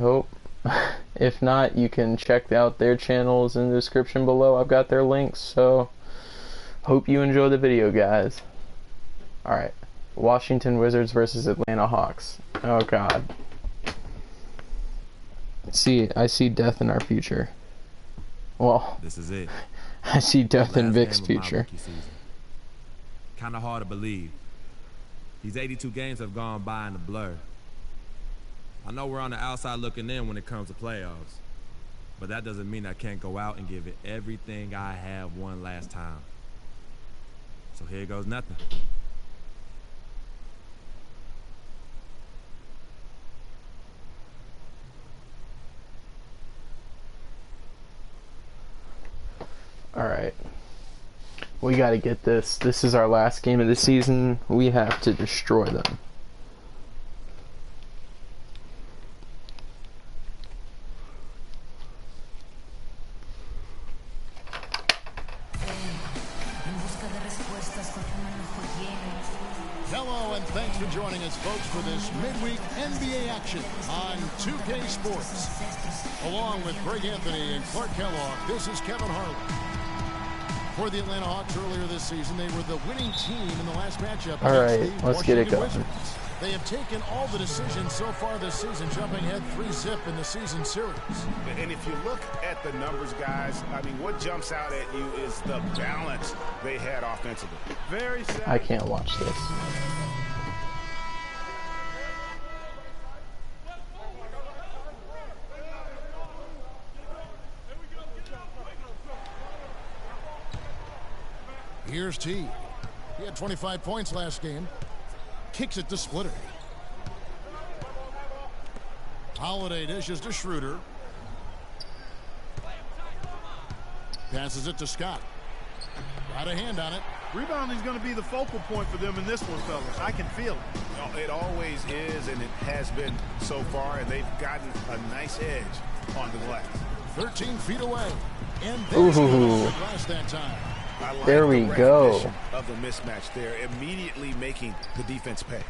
Hope. If not, you can check out their channels in the description below. I've got their links, so hope you enjoy the video, guys. Alright. Washington Wizards versus Atlanta Hawks. Oh god. I see death in our future. Well, this is it. I see death in Vic's future. Kind of hard to believe. These 82 games have gone by in a blur. I know we're on the outside looking in when it comes to playoffs, but that doesn't mean I can't go out and give it everything I have one last time. So here goes nothing. Alright. We gotta get this. This is our last game of the season. We have to destroy them. Hello and thanks for joining us, folks, for this midweek NBA action on 2K Sports. Along with Greg Anthony and Clark Kellogg, this is Kevin Harlan. For the Atlanta Hawks earlier this season, they were the winning team in the last matchup. All right, let's get it going. Wizards. They have taken all the decisions so far this season, jumping ahead 3-zip in the season series. And if you look at the numbers, guys, I mean, what jumps out at you is the balance they had offensively. Very sad. I can't watch this. Here's T. He had 25 points last game. Kicks it to Splitter. Holiday dishes to Schroeder. Passes it to Scott. Got a hand on it. Rebounding is going to be the focal point for them in this one, fellas. I can feel it. Well, it always is, and it has been so far, and they've gotten a nice edge on the glass. 13 feet away. And there's the glass that time. Like there we go. Of the mismatch there, immediately making the defense pay.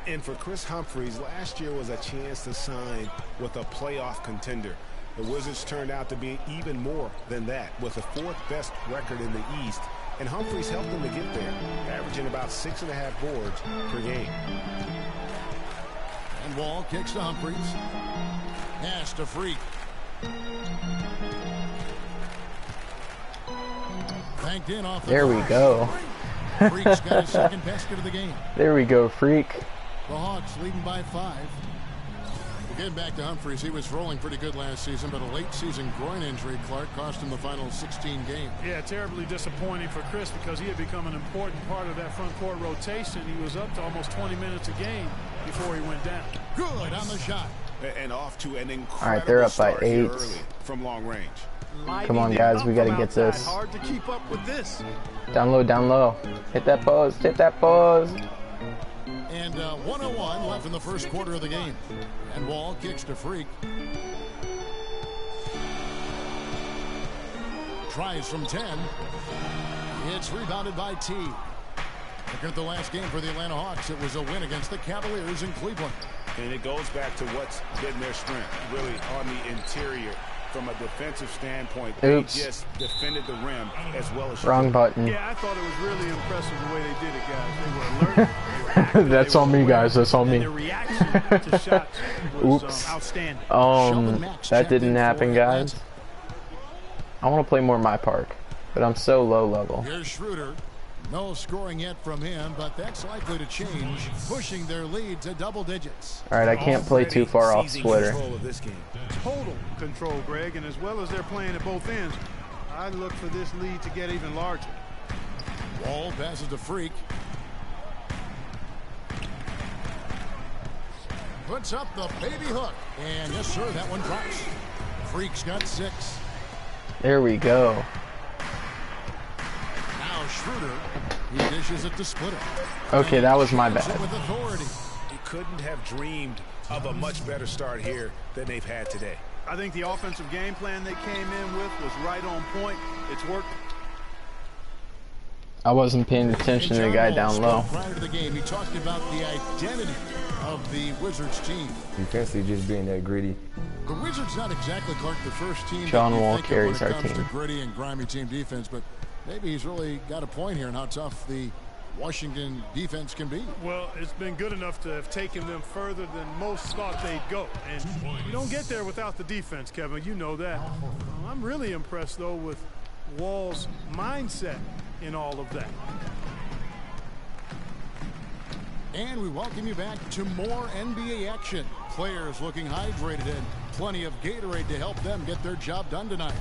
And for Chris Humphries, last year was a chance to sign with a playoff contender. The Wizards turned out to be even more than that, with the 4th best record in the East. And Humphries helped them to get there, averaging about 6.5 boards per game. And Wall kicks to Humphries. Pass to Freak. Banked in off the there we go. Freak's got his second basket of the game. There we go, Freak. The Hawks leading by 5. Getting back to Humphries, he was rolling pretty good last season, but a late season groin injury, Clark, cost him the final 16 games. Yeah, terribly disappointing for Chris because he had become an important part of that front court rotation. He was up to almost 20 minutes a game before he went down. Good on the shot. And off to an incredible All right, they're up by 8 early from long range. Come on, guys, we gotta get this. Hard to keep up with this. Down low, down low. Hit that post, hit that post. And 1:01 left in the first quarter of the game. And Wall kicks to Freak. Tries from 10. It's rebounded by T. Looking at the last game for the Atlanta Hawks, it was a win against the Cavaliers in Cleveland. And it goes back to what's been their strength, really on the interior. From a defensive standpoint, Oops. They just defended the rim as well as wrong button. Yeah, I thought it was really impressive the way they did it, guys. They were alert. They were active, That's on me, guys. That's on me. And their reaction to shots was outstanding. That didn't happen, guys. I want to play more my park, but I'm so low level. Here's Schroeder. No scoring yet from him, but that's likely to change, pushing their lead to double digits. All right, I can't play too far off Splitter. Total control, Greg, and as well as they're playing at both ends, I look for this lead to get even larger. Wall passes to Freak. Puts up the baby hook, and yes, sir, that one drops. Freak's got 6. There we go. Now Schroeder, he dishes it to Splitter. Okay, that was my bad. With authority. He couldn't have dreamed of a much better start here than they've had today. I think the offensive game plan they came in with was right on point. It's worked. I wasn't paying attention to the guy down low. Prior to the game, he talked about the identity of the Wizards team. Defensively, just being that gritty. The Wizards not exactly, Clark, the first team John that you Wall think of carries when our it comes team. to gritty and grimy team defense, but maybe he's really got a point here in how tough the Washington defense can be. Well, it's been good enough to have taken them further than most thought they'd go. And you don't get there without the defense, Kevin. You know that. I'm really impressed, though, with Wall's mindset in all of that. And we welcome you back to more NBA action. Players looking hydrated and plenty of Gatorade to help them get their job done tonight.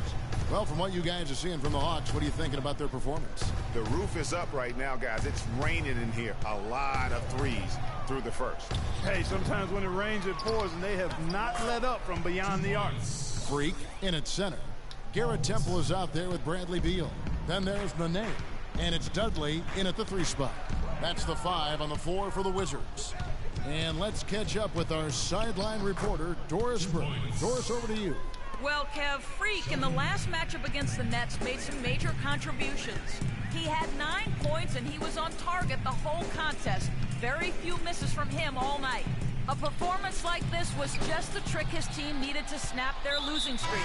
Well, from what you guys are seeing from the Hawks, what are you thinking about their performance? The roof is up right now, guys. It's raining in here. A lot of threes through the first. Hey, sometimes when it rains, it pours, and they have not let up from beyond the arc. Freak in at center. Garrett Temple is out there with Bradley Beal. Then there's Nene. And it's Dudley in at the 3 spot. That's the 5 on the floor for the Wizards. And let's catch up with our sideline reporter, Doris Burke. Doris, over to you. Well, Kev, Freak in the last matchup against the Nets made some major contributions. He had 9 points and he was on target the whole contest. Very few misses from him all night. A performance like this was just the trick his team needed to snap their losing streak.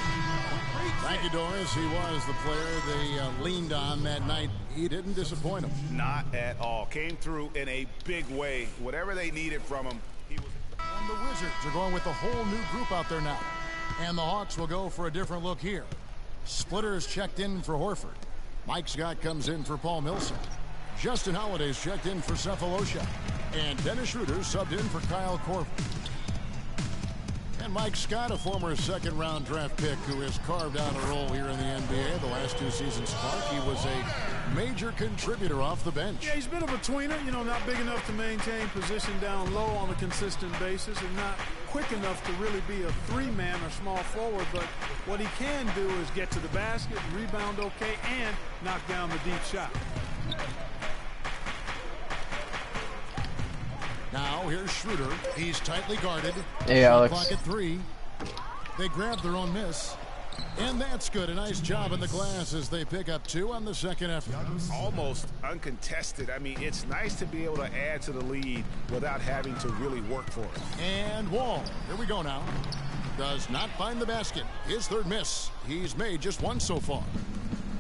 Thank you, Doris. He was the player they leaned on that night. He didn't disappoint them. Not at all. Came through in a big way. Whatever they needed from him, he was. And the Wizards are going with a whole new group out there now. And the Hawks will go for a different look here. Splitters checked in for Horford. Mike Scott comes in for Paul Millsap. Justin Holiday's checked in for Cephalosha. And Dennis Schroeder subbed in for Kyle Korver. And Mike Scott, a former second-round draft pick who has carved out a role here in the NBA the last 2 seasons, Clark. He was a major contributor off the bench. Yeah, he's a bit of a tweener, you know, not big enough to maintain position down low on a consistent basis and not quick enough to really be a 3-man or small forward, but what he can do is get to the basket, rebound okay, and knock down the deep shot. Now here's Schroeder. He's tightly guarded. Hey, Shot Alex. clock at 3. They grab their own miss. And that's good. A nice job in the glass as they pick up 2 on the second effort. Almost uncontested. I mean, it's nice to be able to add to the lead without having to really work for it. And Wall, here we go now. Does not find the basket. His 3rd miss. He's made just 1 so far.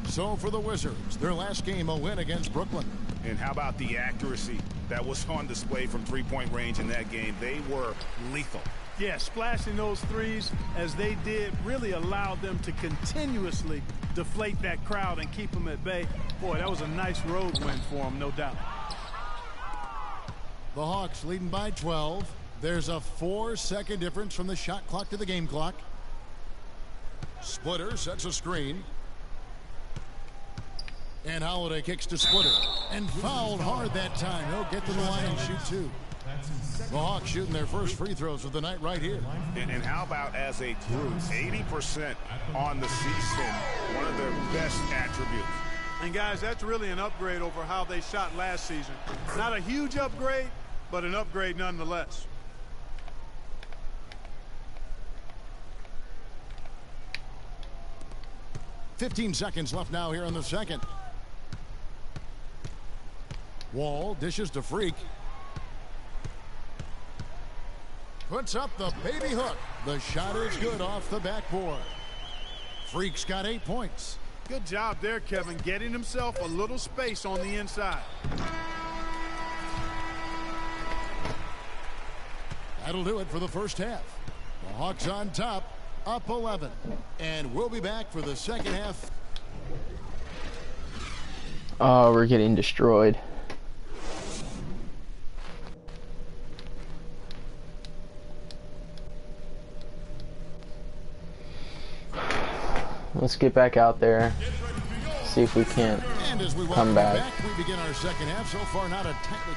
So for the Wizards, their last game a win against Brooklyn. And how about the accuracy that was on display from 3-point range in that game? They were lethal. Yeah, splashing those threes as they did really allowed them to continuously deflate that crowd and keep them at bay. Boy, that was a nice road win for them, no doubt. The Hawks leading by 12. There's a 4-second difference from the shot clock to the game clock. Splitter sets a screen. And Holiday kicks to Splitter. And fouled hard that time. He'll get to the line and shoot 2. The Hawks shooting their first free throws of the night right here. And how about as a group, 80% on the season, one of their best attributes. And guys, that's really an upgrade over how they shot last season. Not a huge upgrade, but an upgrade nonetheless. .15 seconds left now here in the second. Wall dishes to Freak. Puts up the baby hook. The shot is good off the backboard. Freak's got 8 points. Good job there, Kevin, getting himself a little space on the inside. That'll do it for the first half. The Hawks on top, up 11. And we'll be back for the second half. Oh, we're getting destroyed. Let's get back out there. See if we can't And as we come welcome back. we begin our second half. So far, not a tightly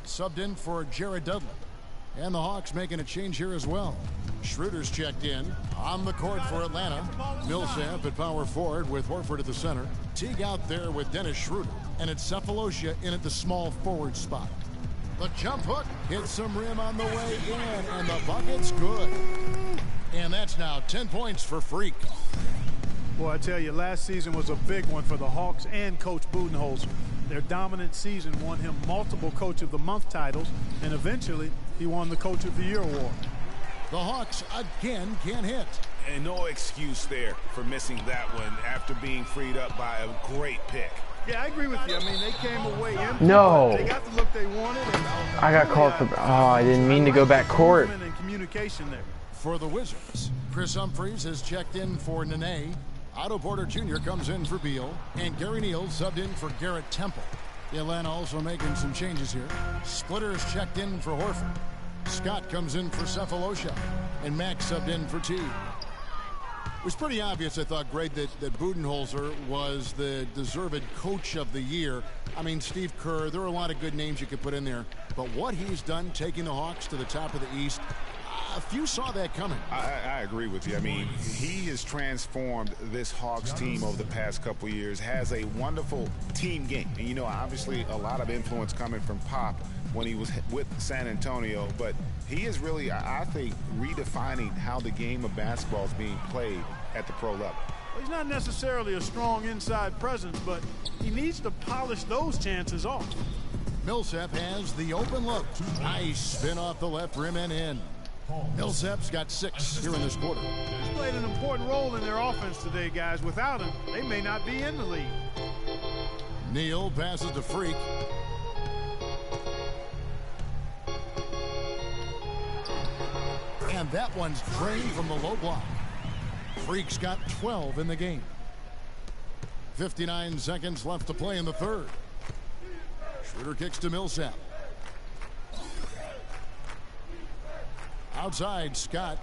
subbed in for Jared Dudley. And the Hawks making a change here as well. Schroeder's checked in. On the court for Atlanta. Millsap at power forward with Horford at the center. Teague out there with Dennis Schroeder. And it's Cephalosha in at the small forward spot. The jump hook hits some rim on the way in. And the bucket's good. And that's now 10 points for Freak. Boy, I tell you, last season was a big one for the Hawks and Coach Budenholzer. Their dominant season won him multiple Coach of the Month titles, and eventually he won the Coach of the Year award. The Hawks again can't hit. And no excuse there for missing that one after being freed up by a great pick. Yeah, I agree with you. I mean, they came away empty. No. They got the look they wanted. I got called for. Oh, I didn't mean to go back court. And communication there. For the Wizards, Chris Humphries has checked in for Nene. Otto Porter Jr. comes in for Beal, and Gary Neal subbed in for Garrett Temple. Atlanta also making some changes here. Splitter is checked in for Horford. Scott comes in for Cephalosha, and Max subbed in for T. It was pretty obvious, I thought, Greg, that Budenholzer was the deserved Coach of the Year. I mean, Steve Kerr, there are a lot of good names you could put in there, but what he's done taking the Hawks to the top of the East, a few saw that coming. I agree with you. I mean, he has transformed this Hawks team over the past couple years, has a wonderful team game. And, you know, obviously a lot of influence coming from Pop when he was with San Antonio, but he is really, I think, redefining how the game of basketball is being played at the pro level. Well, he's not necessarily a strong inside presence, but he needs to polish those chances off. Millsap has the open look. Nice spin off the left rim and in. Millsap's got 6 here in this quarter. He's played an important role in their offense today, guys. Without him, they may not be in the league. Neal passes to Freak. And that one's drained from the low block. Freak's got 12 in the game. 59 seconds left to play in the third. Schroeder kicks to Millsap. Outside, Scott.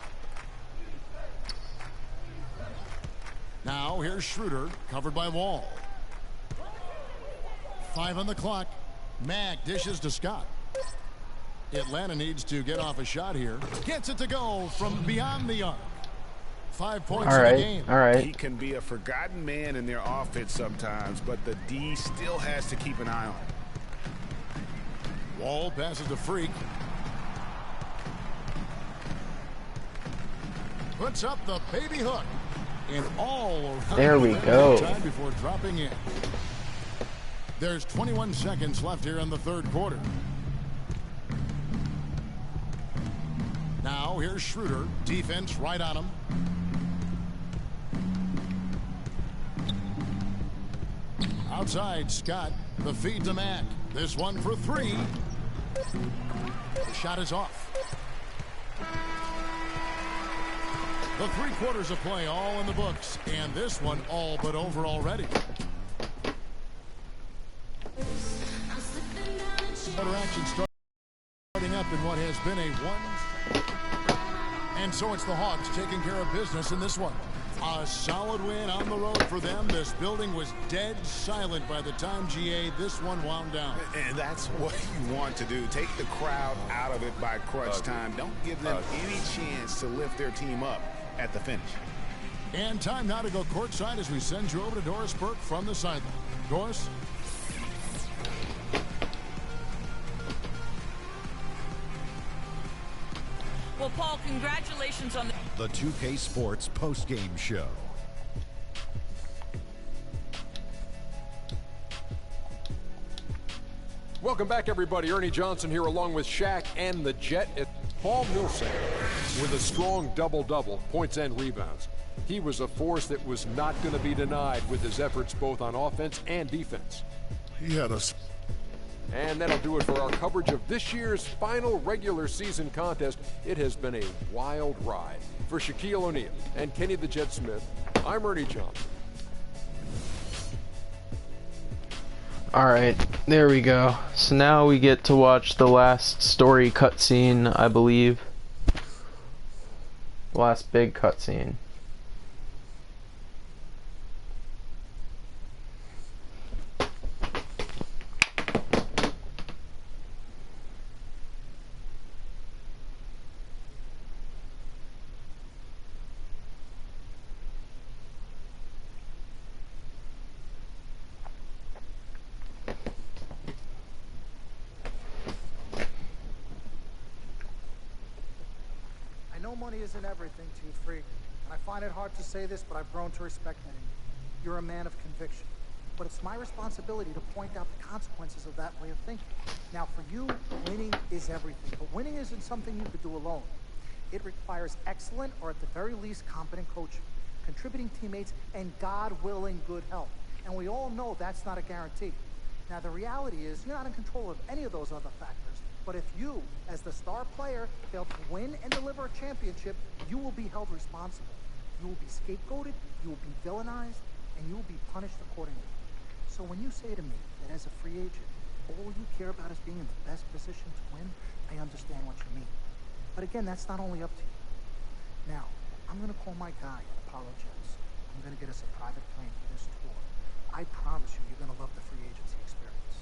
Now here's Schroeder, covered by Wall. 5 on the clock. Mack dishes to Scott. Atlanta needs to get off a shot here. Gets it to go from beyond the arc. 5 points in the game. All right. He can be a forgotten man in their offense sometimes, but the D still has to keep an eye on him. Wall passes to Freak. Puts up the baby hook. And all around. There we go. Time before dropping in. There's 21 seconds left here in the third quarter. Now here's Schroeder. Defense right on him. Outside, Scott. The feed to Mack. This one for 3. The shot is off. The 3 quarters of play all in the books, and this one all but over already. Better action starting up in what has been a 1. And so it's the Hawks taking care of business in this one. A solid win on the road for them. This building was dead silent by the time this one wound down. And that's what you want to do. Take the crowd out of it by crunch time. Don't give them any chance to lift their team up at the finish. And time now to go courtside as we send you over to Doris Burke from the sideline. Doris? Well, Paul, congratulations on the 2K Sports post-game show. Welcome back, everybody. Ernie Johnson here along with Shaq and the Jet. At Paul Millsap with a strong double-double, points and rebounds. He was a force that was not going to be denied with his efforts both on offense and defense. He had us. And that'll do it for our coverage of this year's final regular season contest. It has been a wild ride. For Shaquille O'Neal and Kenny the Jet Smith, I'm Ernie Johnson. All right, there we go. So now we get to watch the last story cutscene, I believe. Last big cutscene. Money isn't everything to you, Freak. And I find it hard to say this, but I've grown to respect you. You're a man of conviction. but it's my responsibility to point out the consequences of that way of thinking. Now, for you, winning is everything, but winning isn't something you could do alone. It requires excellent, or at the very least, competent coaching, contributing teammates, and God willing, good health. And we all know that's not a guarantee. Now, the reality is you're not in control of any of those other factors, but if you, as the star player, fail to win and deliver a championship, you will be held responsible. You will be scapegoated, you will be villainized, and you will be punished accordingly. So when you say to me that as a free agent, all you care about is being in the best position to win, I understand what you mean. But again, that's not only up to you. Now, I'm gonna call my guy at Apollo-Jets. I'm gonna get us a private plane for this tour. I promise you, you're gonna love the free agency experience.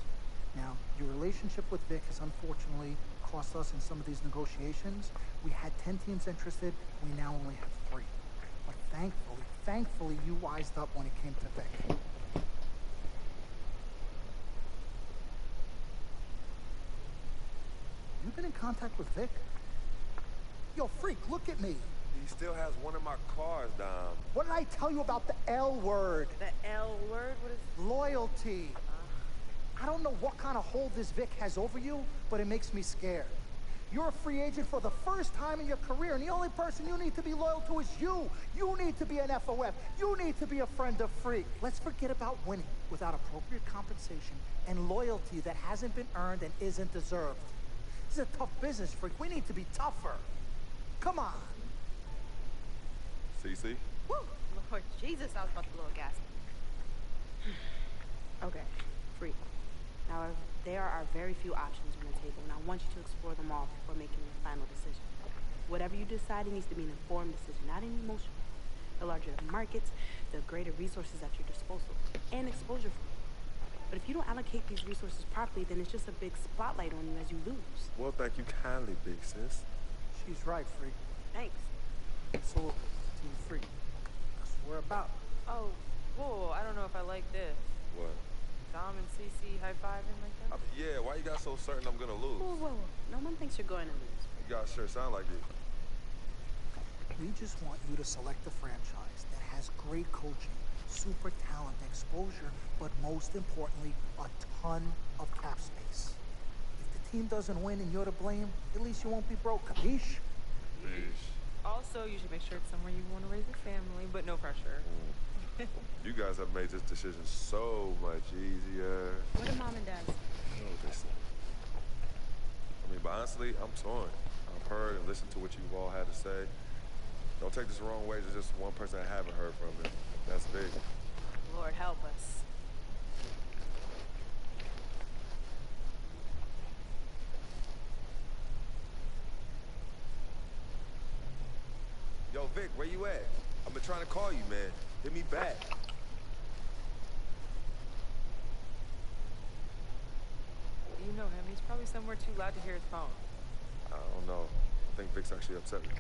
Now, your relationship with Vic has unfortunately cost us in some of these negotiations. We had 10 teams interested, we now only have 3. But thankfully, you wised up when it came to Vic. You been in contact with Vic? Yo, freak, look at me. He still has one of my cars, Dom. What did I tell you about the L word? The L word? What is... Loyalty. I don't know what kind of hold this Vic has over you, but it makes me scared. You're a free agent for the first time in your career, and the only person you need to be loyal to is you. You need to be an FOF. You need to be a friend of Freak. Let's forget about winning without appropriate compensation and loyalty that hasn't been earned and isn't deserved. This is a tough business, Freak. We need to be tougher. Come on. CC? Woo! Lord Jesus, I was about to blow a gasket. Okay, Freak. Now, there are very few options on the table, and I want you to explore them all before making your final decision. Whatever you decide, it needs to be an informed decision, not an emotional. The larger the markets, the greater resources at your disposal, and exposure for you. But if you don't allocate these resources properly, then it's just a big spotlight on you as you lose. Well, thank you kindly, big sis. She's right, Freak. Thanks. So, Team Freak, that's what we're about. Oh, whoa, I don't know if I like this. What? Dom and CC high-fiving like that? I mean, yeah, why you got so certain I'm gonna lose? Whoa. No one thinks you're going to lose. You guys sure sound like it. We just want you to select a franchise that has great coaching, super talent, exposure, but most importantly, a ton of cap space. If the team doesn't win and you're to blame, at least you won't be broke, capiche? Yeesh. Also, you should make sure it's somewhere you want to raise a family, but no pressure. You guys have made this decision so much easier. What do Mom and Dad say? I know what they say. I mean, but honestly, I'm torn. I've heard and listened to what you've all had to say. Don't take this the wrong way. There's just one person I haven't heard from, and that's big. Lord help us. Yo, Vic, where you at? I've been trying to call you, man. Hit me back. You know him. He's probably somewhere too loud to hear his phone. I don't know. I think Vic's actually upset with me.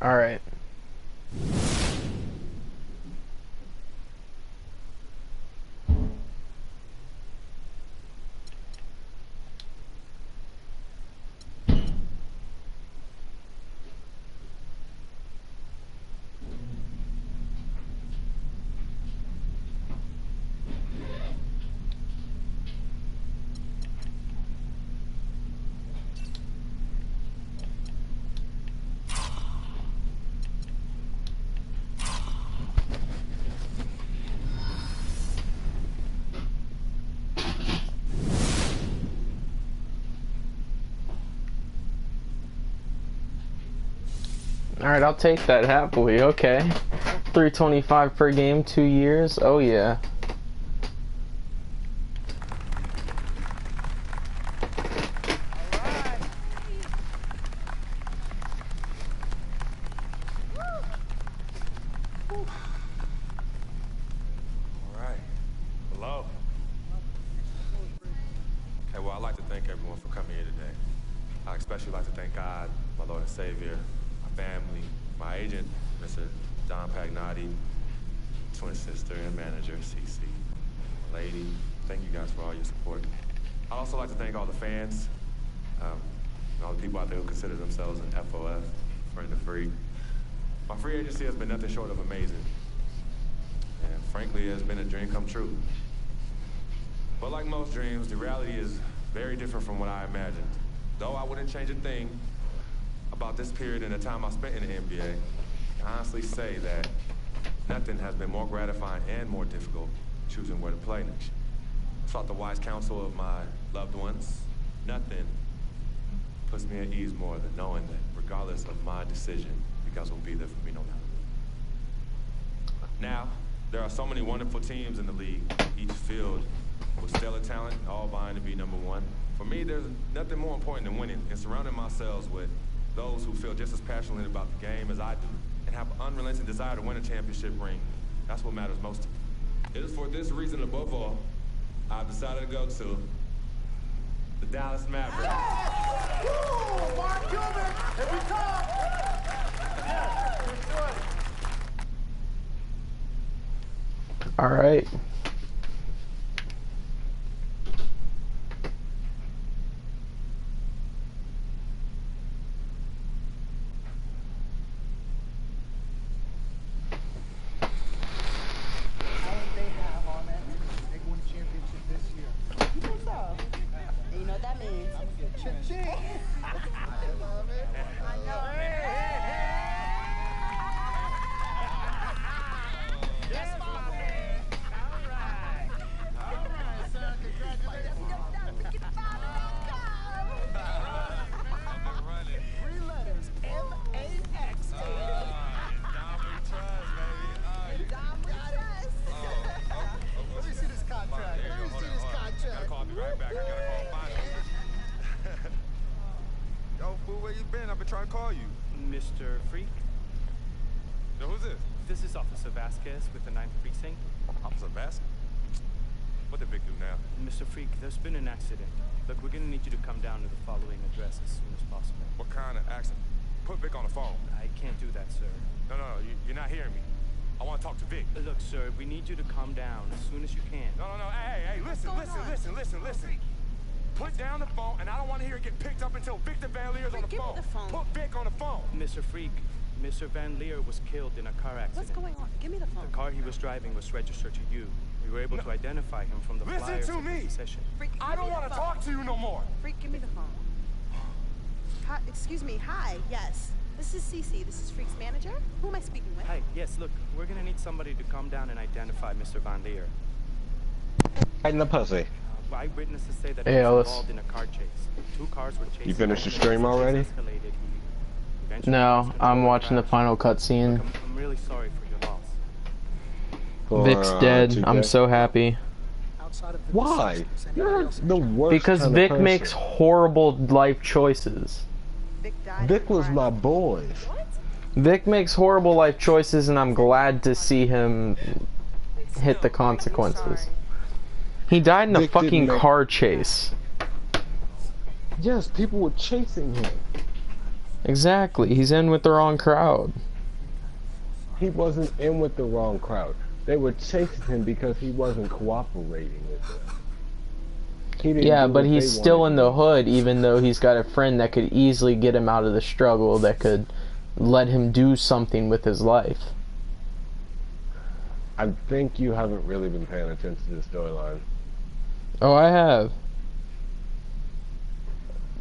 All right. Alright, I'll take that happily. Okay. 325 per game, 2 years. Oh, yeah. Alright. Hello. Okay, well, I'd like to thank everyone for coming here today. I especially like to thank God, my Lord and Savior, my family, my agent, Mr. Don Pagnotti, twin sister and manager, Cece, my lady. Thank you guys for all your support. I'd also like to thank all the fans, and all the people out there who consider themselves an FOF, friend of free. My free agency has been nothing short of amazing. And frankly, it has been a dream come true. But like most dreams, the reality is very different from what I imagined. Though I wouldn't change a thing about this period and the time I spent in the NBA, I honestly say that nothing has been more gratifying and more difficult choosing where to play next year. I sought the wise counsel of my loved ones. Nothing puts me at ease more than knowing that regardless of my decision, you guys will be there for me no matter what. Now, there are so many wonderful teams in the league, each filled with stellar talent, all vying to be #1. For me, there's nothing more important than winning and surrounding myself with those who feel just as passionately about the game as I do and have an unrelenting desire to win a championship ring. That's what matters most to me. It is for this reason, above all, I've decided to go to the Dallas Mavericks. Woo! Mark Cuban, here we come! Yeah, let's do it. All right. Trying to call you. Mr. Freak? Yo, who's this? This is Officer Vasquez with the 9th Precinct. Officer Vasquez? What did Vic do now? Mr. Freak, there's been an accident. Look, we're gonna need you to come down to the following address as soon as possible. What kind of accident? Put Vic on the phone. I can't do that, sir. No, you're not hearing me. I want to talk to Vic. Look, sir, we need you to calm down as soon as you can. No, hey, listen. Put down the phone, and I don't want to hear it get picked up until Victor Van Leer's on the phone. Put Vic on the phone. Mr. Freak, Mr. Van Leer was killed in a car accident. What's going on? Give me the phone. The car he was driving was registered to you. We were able to identify him from the flyers Listen to me. Session. Freak, I don't want to talk to you no more. Freak, give me the phone. Hi, excuse me. Hi. Yes. This is Cece. This is Freak's manager. Who am I speaking with? Hi. Yes, look, we're gonna need somebody to come down and identify Mr. Van Leer. Right in the pussy. Eyewitnesses say that Hey, he was Ellis. involved in a car chase. 2 cars were chasing. You finished the stream already? No, I'm watching the final cutscene. I'm really sorry for your loss. Vic's dead. I'm so happy. Why? You're the worst. Because kind of Vic person. makes horrible life choices. Vic was my boy. Vic makes horrible life choices, and I'm glad to see him hit the consequences. He died in a Vic fucking didn't make- car chase. Yes, people were chasing him. Exactly. He's in with the wrong crowd. He wasn't in with the wrong crowd. They were chasing him because he wasn't cooperating with them. He didn't Yeah, do but what he's they still wanted in the hood, even though he's got a friend that could easily get him out of the struggle, that could let him do something with his life. I think you haven't really been paying attention to the storyline. Oh, I have.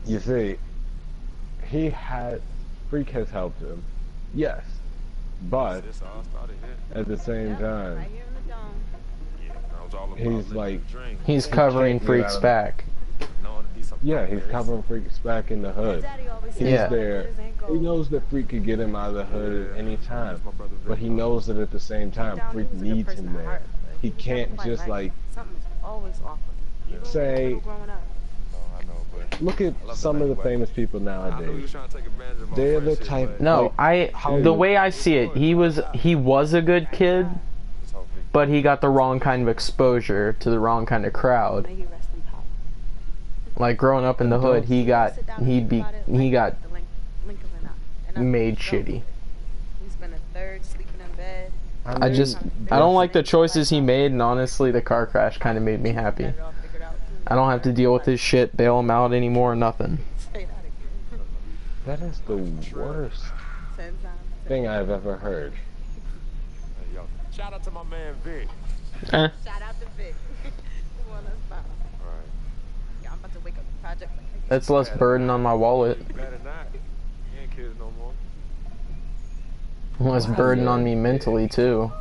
You see, Freak has helped him, yes, but at the same time, he's like, He's covering Freak's back. Yeah, he's covering Freak's back in the hood. He's Yeah. there. He knows that Freak could get him out of the hood at any time, but he knows that at the same time, Freak needs him there. He can't just like Something's always off with him. say. Growing up. Look at some of the famous people nowadays. They're the type. No, the way I see it, he was a good kid, but he got the wrong kind of exposure to the wrong kind of crowd. Like growing up in the hood, he got made shitty. He's been a third sleeping in bed. I don't like the choices he made, and honestly, the car crash kind of made me happy. I don't have to deal with his shit, bail him out anymore, nothing. That is the worst thing I've ever heard. Hey, yo, shout out to my man Vic. Shout out to Vic. Alright. Yeah, I'm about to wake up the project. That's less burden on my wallet. Better not. You ain't kids no more. Less burden on me mentally, too.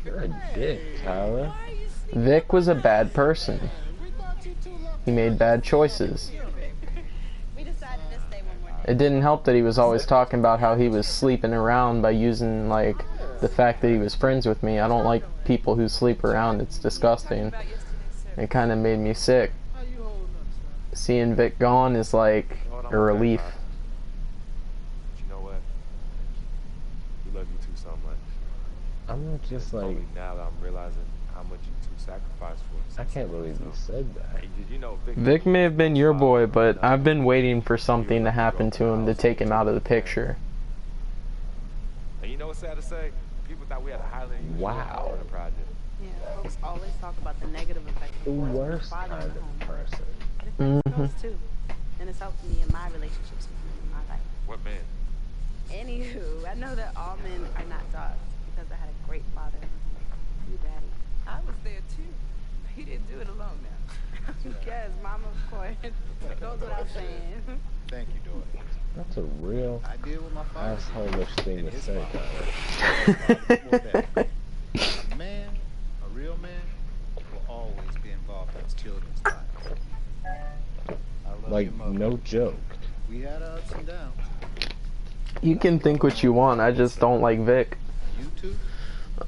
You're a dick, Tyler. Vic was a bad person. He made bad choices. It didn't help that he was always talking about how he was sleeping around by using, like, the fact that he was friends with me. I don't like people who sleep around. It's disgusting. It kind of made me sick. Seeing Vic gone is like a relief. You know what? We love you two so much. I'm just like, now that I'm realizing how much you two sacrificed for us. I can't believe you said that. You know, Vic may have been your boy, but I've been waiting for something to happen to him to take him out of the picture. And you know what's sad to say? People thought we had a highly unusual power in the project. Yeah, folks always talk about the negative effects The of force worst father kind in the of home. person. But it affects girls too. And it's helped me in my relationships with men in my life. What man? Anywho, I know that all men are not dogs because I had a great father in the home. You, Daddy. I was there too. He didn't do it alone now. Yes, Mama, of course. Goes without saying. Thank you, daughter. That's a real I did what my father asshole-ish thing to say, Tyler. A man, a real man, will always be involved in his children's lives. I love Like, your mother. no joke. We had our ups and downs. You can think what you want, I just don't like Vic. You too?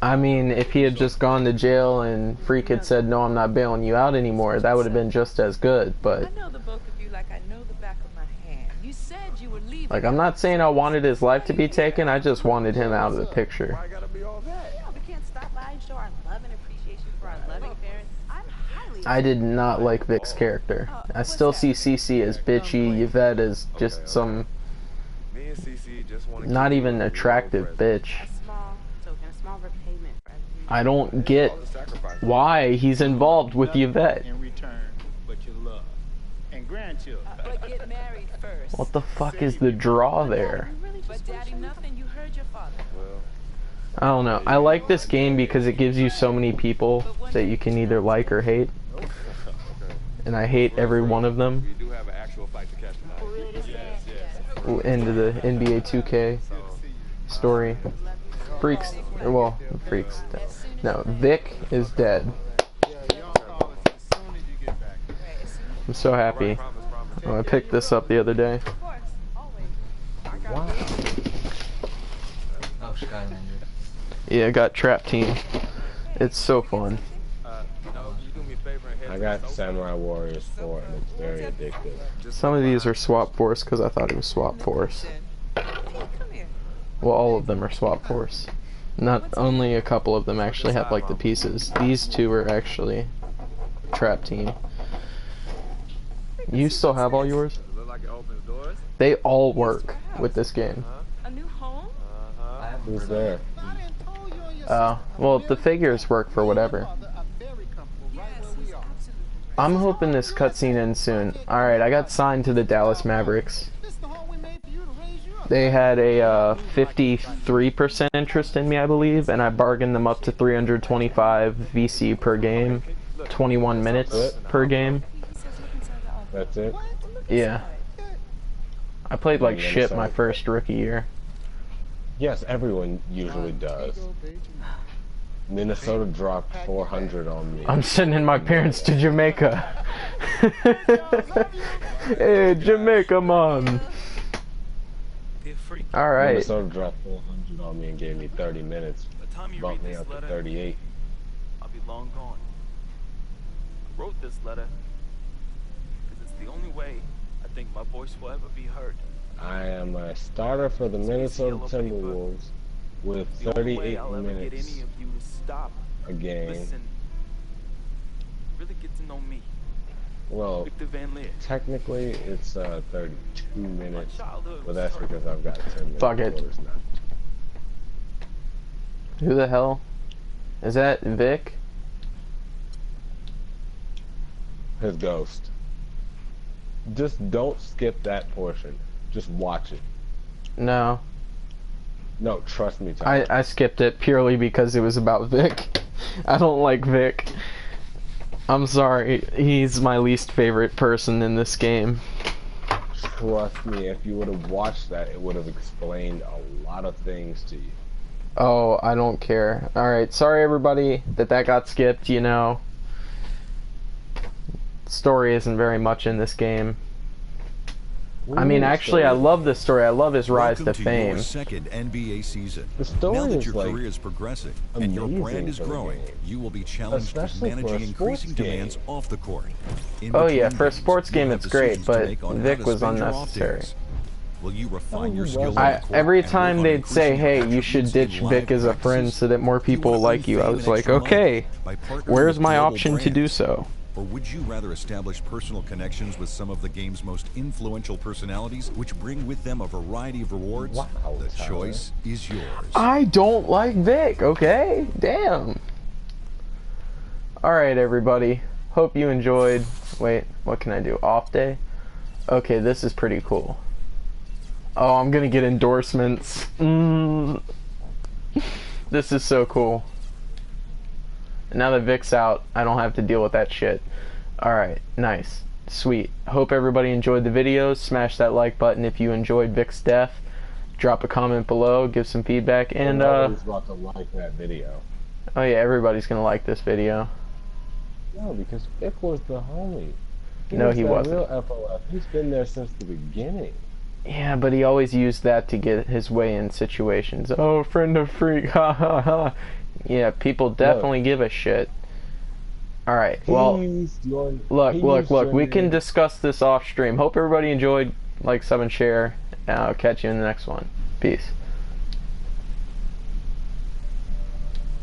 I mean, if he had just gone to jail and Freak had said, no, I'm not bailing you out anymore, that would have been just as good, but... I know the both of you like I know the back of my hand. You said you were leaving. Like, I'm not saying I wanted his life to be taken, I just wanted him out of the picture. Yeah, we can't stop by and show our love and appreciation for our loving parents. I'm highly... I did not like Vic's character. I still see Cece as bitchy, Yvette as just some... not even attractive bitch. I don't get why he's involved with Yvette. In return, but your love and grandchildren. But get married first. What the fuck is the draw there? But Daddy, nothing. You heard your father. I don't know. I like this game because it gives you so many people that you can either like or hate. And I hate every one of them. We do have an actual fight to catch tonight. Into the NBA 2K story. Freaks, well, Freaks. No, Vic is dead. I'm so happy. Oh, I picked this up the other day. Wow. Oh, Skylander. Yeah, I got Trap Team. It's so fun. I got Samurai Warriors 4 and it's very addictive. Some of these are Swap Force because I thought it was Swap Force. Well, all of them are Swap Force. Not only a couple of them actually have like the pieces. These two are actually Trap Team. You still have all yours? They all work with this game. A new home? Who's there? Well, the figures work for whatever. I'm hoping this cutscene ends soon. Alright, I got signed to the Dallas Mavericks. They had a 53% interest in me, I believe, and I bargained them up to 325 VC per game, 21 minutes per game. That's it? Yeah. I played like shit my first rookie year. Yes, everyone usually does. Minnesota dropped 400 on me. I'm sending my parents to Jamaica. Hey, Jamaica, mom. Alright. Minnesota dropped 400 on me and gave me 30 minutes. Bumped me up to 38. I'll be long gone. I wrote this letter because it's the only way I think my voice will ever be heard. I am a starter for the Minnesota Timberwolves with 38 minutes a game. Listen, really get to know me. Well, technically it's 32 minutes, but that's because I've got 10 minutes. Fuck it. Now. Who the hell? Is that Vic? His ghost. Just don't skip that portion. Just watch it. No. No, trust me, Tyler. I skipped it purely because it was about Vic. I don't like Vic. I'm sorry. He's my least favorite person in this game. Trust me, if you would have watched that, it would have explained a lot of things to you. Oh, I don't care. Alright, sorry everybody that got skipped, you know. Story isn't very much in this game. I mean, actually, I love this story. I love his rise to fame. Your second NBA season. The story now that is your like career is progressing and your brand is growing, you will be challenged with Especially for a managing increasing sports demands game. off the court. In Oh yeah, between for a games, sports game you'll have it's great, decisions to but make on how Vic to was spend your off unnecessary. days. Will you refine your skills on the court Every and time work on they'd say, increasing your hey, you should attributes ditch in Vic live as a friend practices? so that more people like you, I was like, okay, where's my option to do so? Or would you rather establish personal connections with some of the game's most influential personalities, which bring with them a variety of rewards? Wow, the Tyler. choice is yours. I don't like Vic, okay? Damn. Alright, everybody. Hope you enjoyed. Wait, what can I do? Off day? Okay, this is pretty cool. Oh, I'm gonna get endorsements. This is so cool. Now that Vic's out, I don't have to deal with that shit. Alright, nice. Sweet. Hope everybody enjoyed the video. Smash that like button if you enjoyed Vic's death. Drop a comment below, give some feedback, and Everybody's about to like that video. oh yeah, everybody's gonna like this video. No, because Vic was the homie. No, he wasn't. Real FOF. He's been there since the beginning. Yeah, but he always used that to get his way in situations. Oh, friend of freak, ha ha ha. Yeah, people definitely give a shit. Alright, well, look, we can discuss this off stream. Hope everybody enjoyed. Like, sub, and share. I'll catch you in the next one. Peace.